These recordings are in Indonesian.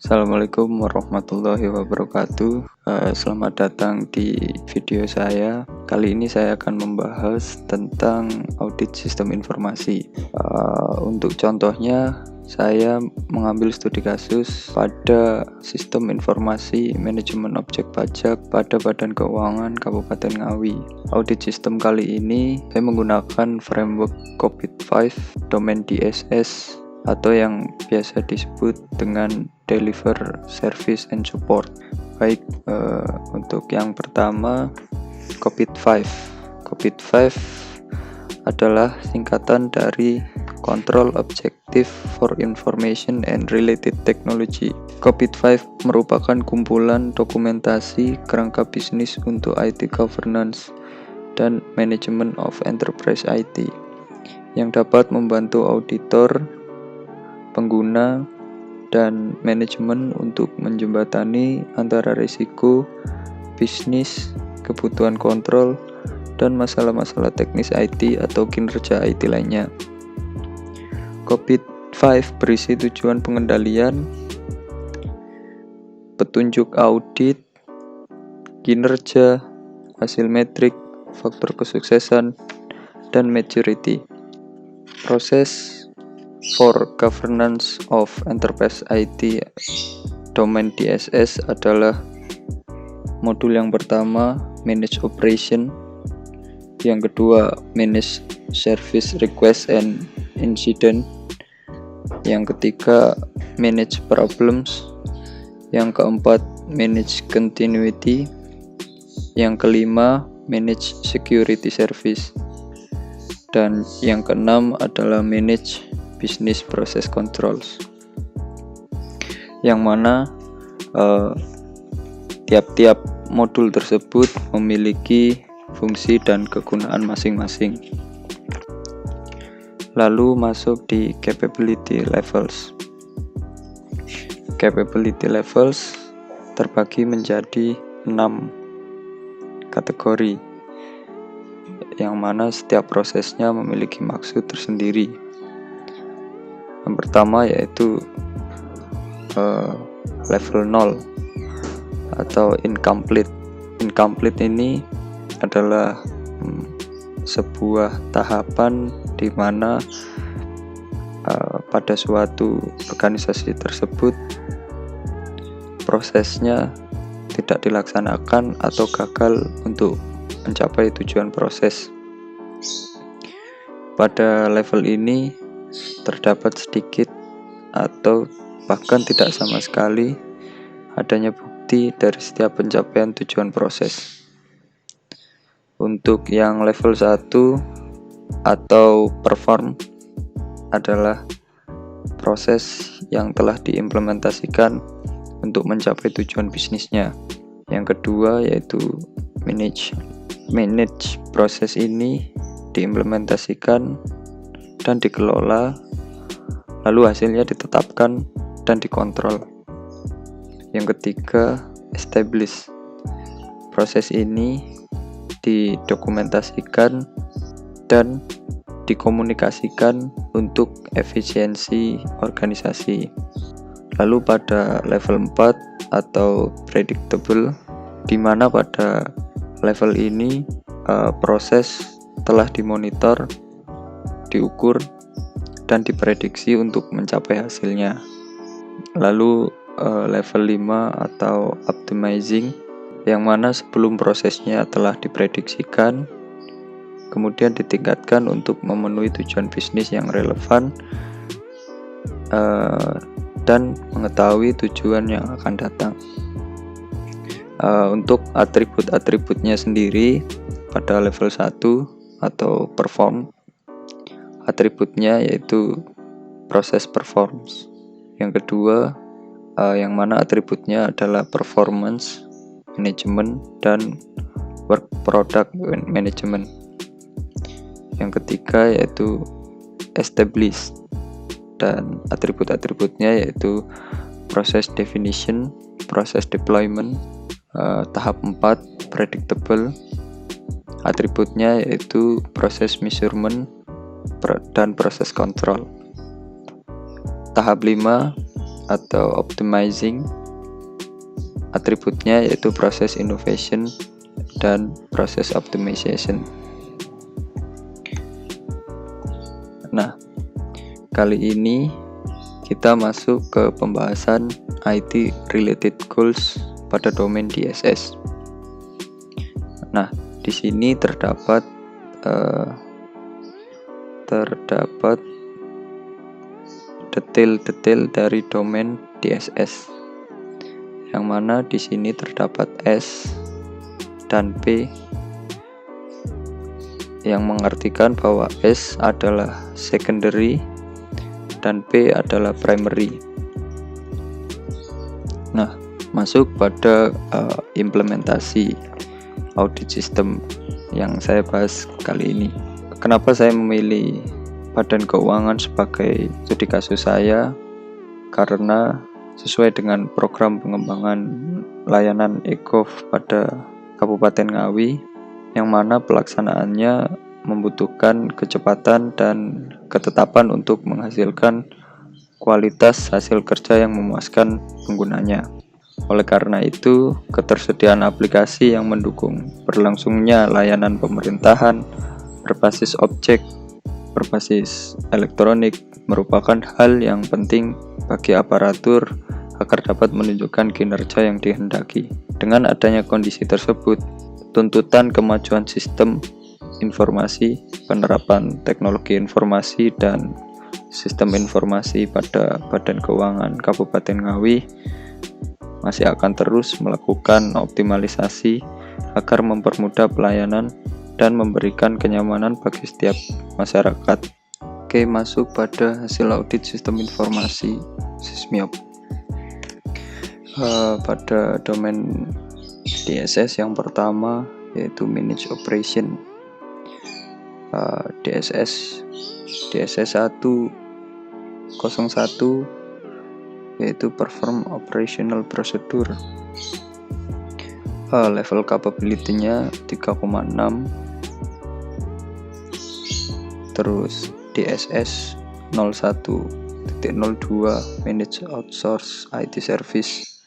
Assalamualaikum warahmatullahi wabarakatuh. Selamat datang di video saya. Kali ini saya akan membahas tentang audit sistem informasi. Untuk contohnya, saya mengambil studi kasus pada sistem informasi manajemen objek pajak pada Badan Keuangan Kabupaten Ngawi. Audit sistem kali ini saya menggunakan framework COVID-5 domain DSS atau yang biasa disebut dengan Deliver Service and Support. Baik, untuk yang pertama COVID-5. COVID-5 adalah singkatan dari Control Objective for Information and Related Technology. COVID-5 merupakan kumpulan dokumentasi kerangka bisnis untuk IT governance dan Management of Enterprise IT yang dapat membantu auditor, pengguna, dan manajemen untuk menjembatani antara risiko, bisnis, kebutuhan kontrol, dan masalah-masalah teknis IT atau kinerja IT lainnya. COVID-5 berisi tujuan pengendalian, petunjuk audit, kinerja, hasil metrik, faktor kesuksesan, dan maturity. Proses for Governance of Enterprise IT domain DSS adalah modul yang pertama, Manage Operation, yang kedua, Manage Service Request and Incident, yang ketiga, Manage Problems, yang keempat, Manage Continuity, yang kelima, Manage Security Service, dan yang keenam adalah Manage Business Process Controls, yang mana tiap-tiap modul tersebut memiliki fungsi dan kegunaan masing-masing. Lalu masuk di capability levels. Capability levels terbagi menjadi 6 kategori, yang mana setiap prosesnya memiliki maksud tersendiri. Yang pertama yaitu level 0 atau incomplete. Incomplete ini adalah sebuah tahapan di mana pada suatu organisasi tersebut prosesnya tidak dilaksanakan atau gagal untuk mencapai tujuan proses. Pada level ini terdapat sedikit atau bahkan tidak sama sekali adanya bukti dari setiap pencapaian tujuan proses. Untuk yang level 1 atau perform adalah proses yang telah diimplementasikan untuk mencapai tujuan bisnisnya. Yang kedua yaitu manage. Manage proses ini diimplementasikan dan dikelola, lalu hasilnya ditetapkan dan dikontrol. Yang ketiga, establish. Proses ini didokumentasikan dan dikomunikasikan untuk efisiensi organisasi. Lalu pada level 4 atau predictable, di mana pada level ini proses telah dimonitor, diukur, dan diprediksi untuk mencapai hasilnya. Lalu level 5 atau optimizing, yang mana sebelum prosesnya telah diprediksikan, kemudian ditingkatkan untuk memenuhi tujuan bisnis yang relevan dan mengetahui tujuan yang akan datang. Untuk atribut-atributnya sendiri pada level 1 atau perform, atributnya yaitu proses performs. Yang kedua, yang mana atributnya adalah performance management dan work product management. Yang ketiga yaitu establish, dan atribut-atributnya yaitu proses definition, proses deployment. Tahap 4 predictable, atributnya yaitu proses measurement dan proses kontrol. Tahap 5 atau optimizing. Atributnya yaitu process innovation dan process optimization. Nah, kali ini kita masuk ke pembahasan IT related goals pada domain DSS. Nah, di sini terdapat detail-detail dari domain DSS, yang mana di sini terdapat S dan P, yang mengartikan bahwa S adalah secondary dan P adalah primary. Nah, masuk pada implementasi audit system yang saya bahas kali ini. Kenapa saya memilih Badan Keuangan sebagai studi kasus saya? Karena sesuai dengan program pengembangan layanan e-gov pada Kabupaten Ngawi, yang mana pelaksanaannya membutuhkan kecepatan dan ketetapan untuk menghasilkan kualitas hasil kerja yang memuaskan penggunanya. Oleh karena itu, ketersediaan aplikasi yang mendukung berlangsungnya layanan pemerintahan berbasis objek, berbasis elektronik merupakan hal yang penting bagi aparatur agar dapat menunjukkan kinerja yang dihendaki. Dengan adanya kondisi tersebut, tuntutan kemajuan sistem informasi, penerapan teknologi informasi dan sistem informasi pada Badan Keuangan Kabupaten Ngawi masih akan terus melakukan optimalisasi agar mempermudah pelayanan dan memberikan kenyamanan bagi setiap masyarakat. Oke, masuk pada hasil audit sistem informasi SISMIOP. Pada domain DSS yang pertama yaitu manage operation. DSS 101 yaitu perform operational procedure. Level capability-nya 3,6. Terus DSS 01.02 manage outsource IT service,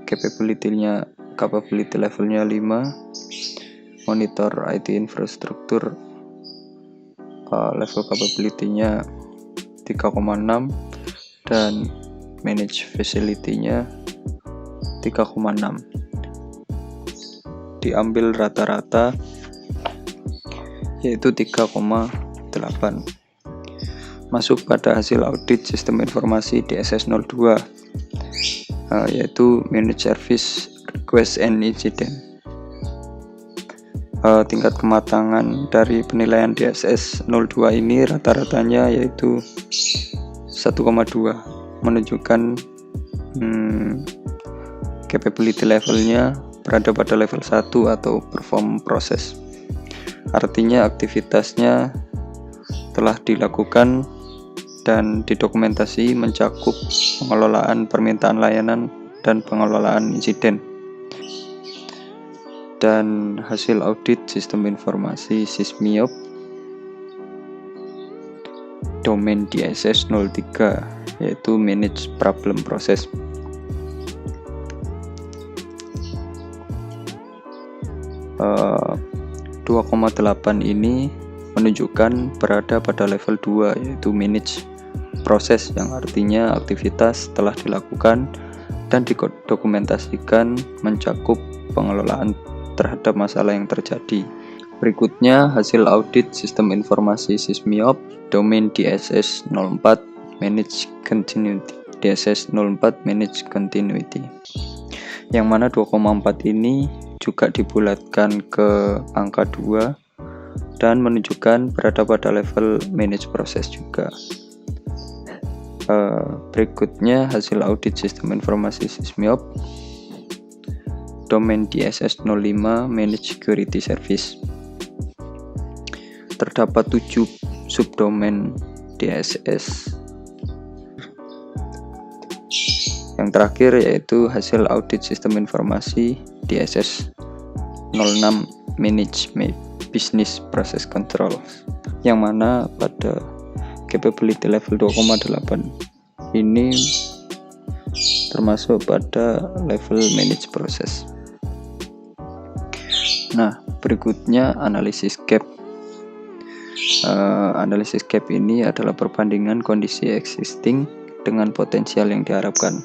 capability levelnya 5. Monitor IT infrastruktur, level capability-nya 3,6 dan manage facility-nya 3,6. Diambil rata-rata yaitu 3,8. Masuk pada hasil audit sistem informasi DSS 02 yaitu manage service request and incident. Tingkat kematangan dari penilaian DSS 02 ini rata-ratanya yaitu 1,2, menunjukkan capability levelnya berada pada level 1 atau perform proses. Artinya aktivitasnya telah dilakukan dan didokumentasi mencakup pengelolaan permintaan layanan dan pengelolaan insiden. Dan hasil audit sistem informasi SISMIOP domain DSS 03 yaitu manage problem process. Uh, 2,8 ini menunjukkan berada pada level 2 yaitu manage proses, yang artinya aktivitas telah dilakukan dan didokumentasikan mencakup pengelolaan terhadap masalah yang terjadi. Berikutnya hasil audit sistem informasi SISMIOP domain DSS 04 manage continuity. DSS 04 manage continuity, yang mana 2,4 ini juga dibulatkan ke angka 2 dan menunjukkan berada pada level manage proses juga. Berikutnya hasil audit sistem informasi SISMIOP domain DSS 05 manage security service. Terdapat 7 subdomain DSS. Yang terakhir yaitu hasil audit sistem informasi DSS 06 manage business process control, yang mana pada capability level 2,8 ini termasuk pada level manage proses. Nah, berikutnya analisis gap. Analisis gap ini adalah perbandingan kondisi existing dengan potensial yang diharapkan.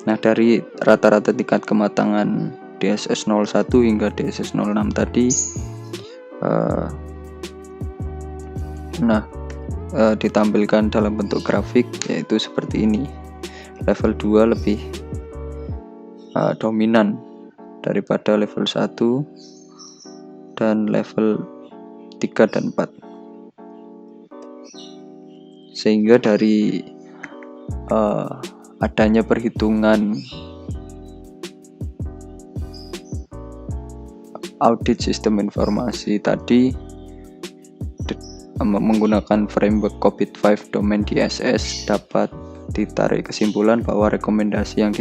Nah, dari rata-rata tingkat kematangan DSS 01 hingga DSS 06 tadi, ditampilkan dalam bentuk grafik, yaitu seperti ini. Level 2 lebih dominan daripada level 1 dan level 3 dan 4. Sehingga dari adanya perhitungan audit sistem informasi tadi menggunakan framework COVID-5 Domain DSS, dapat ditarik kesimpulan bahwa rekomendasi yang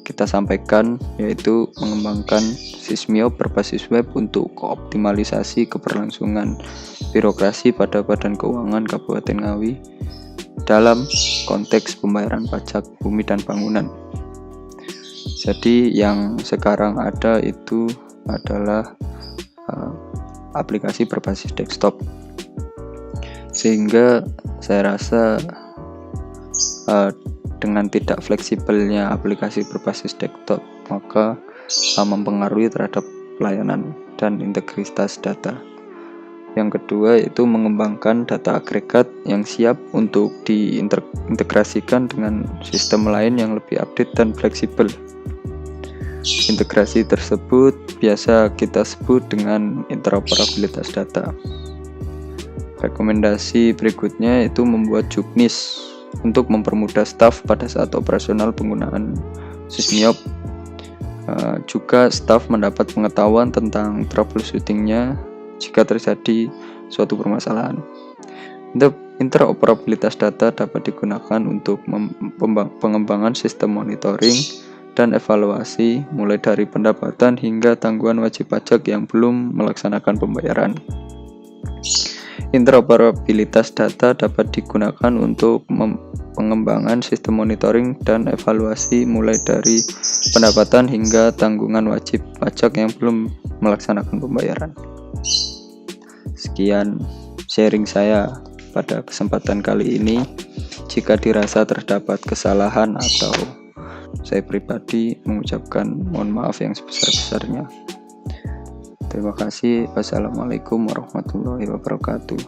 kita sampaikan yaitu mengembangkan Sysmiop berbasis web untuk optimalisasi keberlangsungan birokrasi pada Badan Keuangan Kabupaten Ngawi dalam konteks pembayaran pajak bumi dan bangunan. Jadi yang sekarang ada itu adalah aplikasi berbasis desktop, sehingga saya rasa dengan tidak fleksibelnya aplikasi berbasis desktop maka mempengaruhi terhadap pelayanan dan integritas data. Yang kedua itu mengembangkan data agregat yang siap untuk diintegrasikan dengan sistem lain yang lebih update dan fleksibel. Integrasi tersebut biasa kita sebut dengan interoperabilitas data. Rekomendasi berikutnya itu membuat juknis untuk mempermudah staf pada saat operasional penggunaan Sysmiop. Juga staf mendapat pengetahuan tentang troubleshootingnya jika terjadi suatu permasalahan. Interoperabilitas data dapat digunakan untuk pengembangan sistem monitoring dan evaluasi mulai dari pendapatan hingga tanggungan wajib pajak yang belum melaksanakan pembayaran. Interoperabilitas data dapat digunakan untuk pengembangan sistem monitoring dan evaluasi mulai dari pendapatan hingga tanggungan wajib pajak yang belum melaksanakan pembayaran. Sekian sharing saya pada kesempatan kali ini. Jika dirasa terdapat kesalahan atau saya pribadi mengucapkan mohon maaf yang sebesar-besarnya. Terima kasih. Wassalamualaikum warahmatullahi wabarakatuh.